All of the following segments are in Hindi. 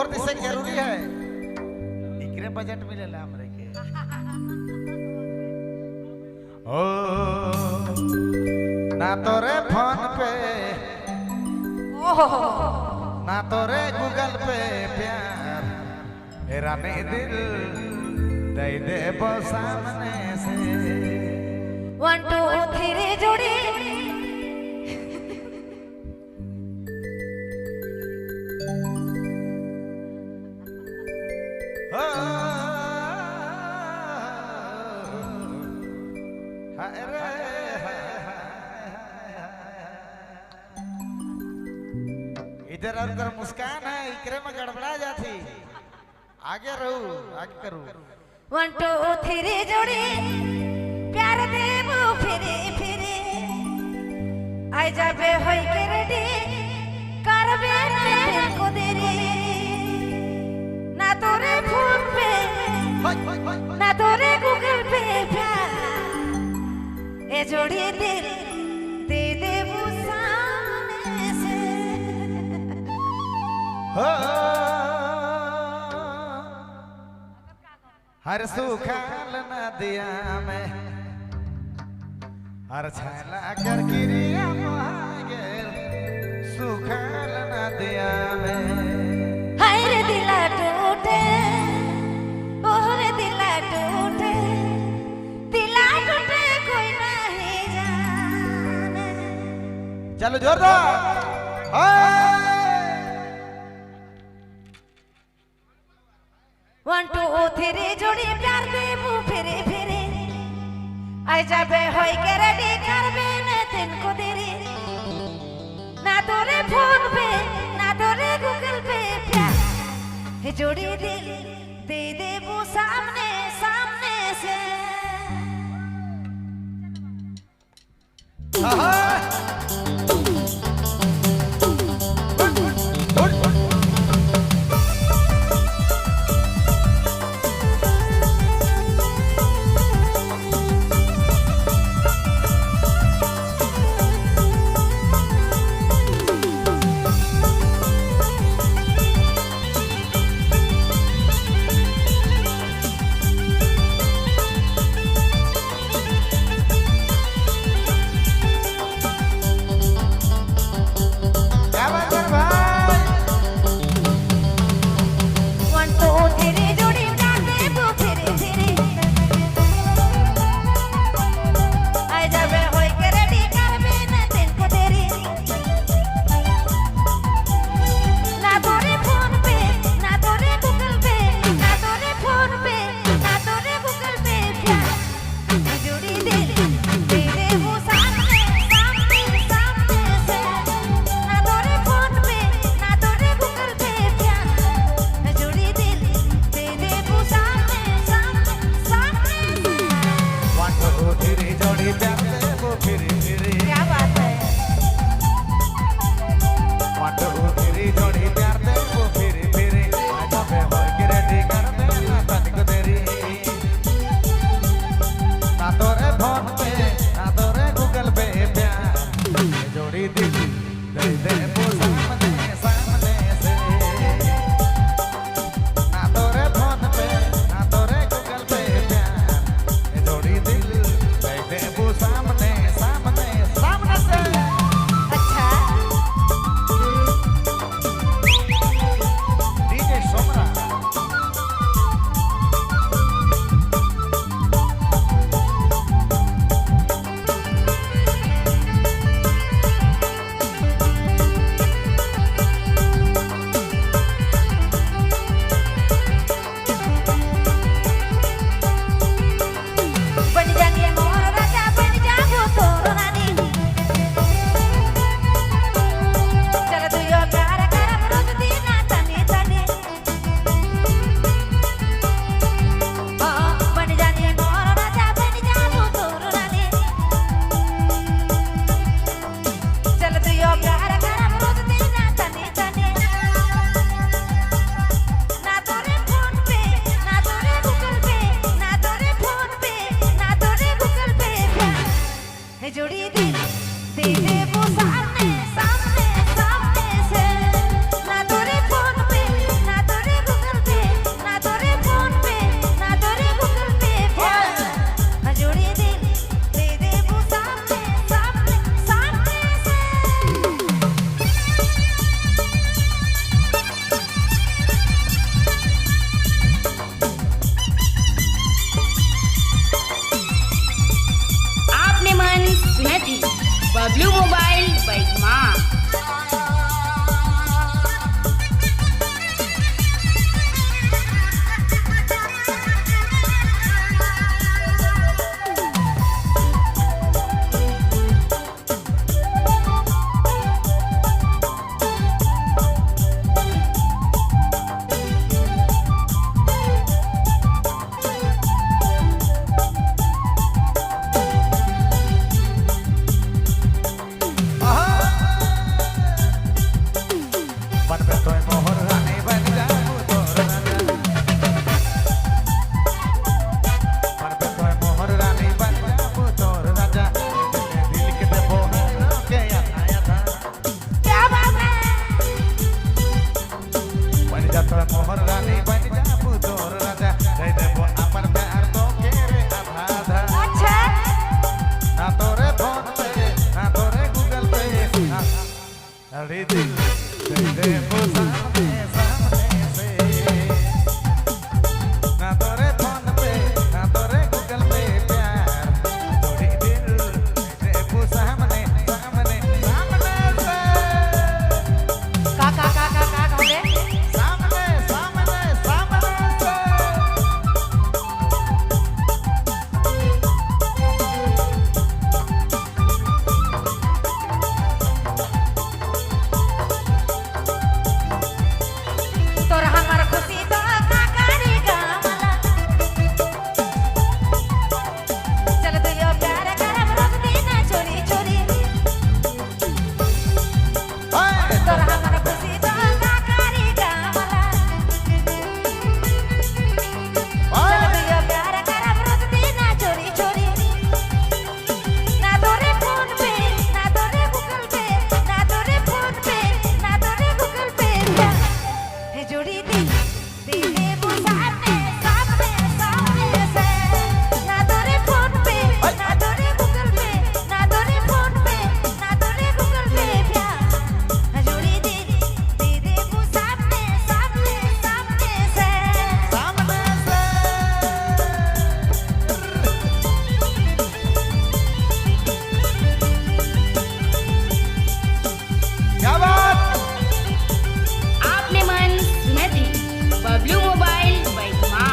और दिसे जरूरी है इकरे बजट मिलेला हमरे के ओ ना तोरे फोन पे ना तोरे गूगल पे प्यार मेरा नहीं दिल दे दे वो सामने से 1 2 3 जोड़ी इधर उधर मुस्कान है इकरे में गड़बड़ा जाती आगे रहू आगे करू 1 2 3 जोड़ी प्यार देबो फिरे फिरे आई जाबे होई के रेडी करबे ना को देरी ना तोरे फोन पे ना तोरे गूगल पे प्यार ए जोड़ी दिल दे देबो सामने से हर सुखाल नदिया में हर छैला कर गिरिया गेल सुखाल नदिया में हर दिला टूटे ओहरे दिला टूटे कोई नहीं जाने चलो जोरदार 1 2 3 जोड़ी प्यार देबू फिरे फिरे आई जाबे होई के रेडी करबे न दिन को देरी ना तोरे फोन पे ना तोरे गूगल पे प्यार हे जोड़ी दिल दे देबू सामने सामने से अरे दिल दे दे वो सामने सामने से ना तोरे फोन पे ना तोरे गूगल पे प्यार थोड़ी दिल दे दे वो सामने सामने सामने से का कहले सामने सामने सामने से तोर हमर खुशी तो का करेगा मला चल तू यो प्यार करब रोज दिन चोरी चोरी तोर हमर खुशी तो का करेगा मला चल तू यो प्यार करब रोज दिन चोरी चोरी ना तोरे फोन पे ना तोरे गूगल पे ना तोरे फोन पे ना तोरे गूगल पे हे जोड़ी दी दीदी वो सामने सामने सामने से ना तोरे फोन पे ना तोरे गूगल पे ना तोरे फोन पे ना तोरे गूगल पे प्यार हे जोड़ी दी दीदी वो सामने सामने सामने से सामने से क्या बात आपने मन सुनती बबलू मोबाइल बैठमा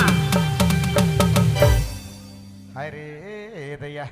हाय रे दैया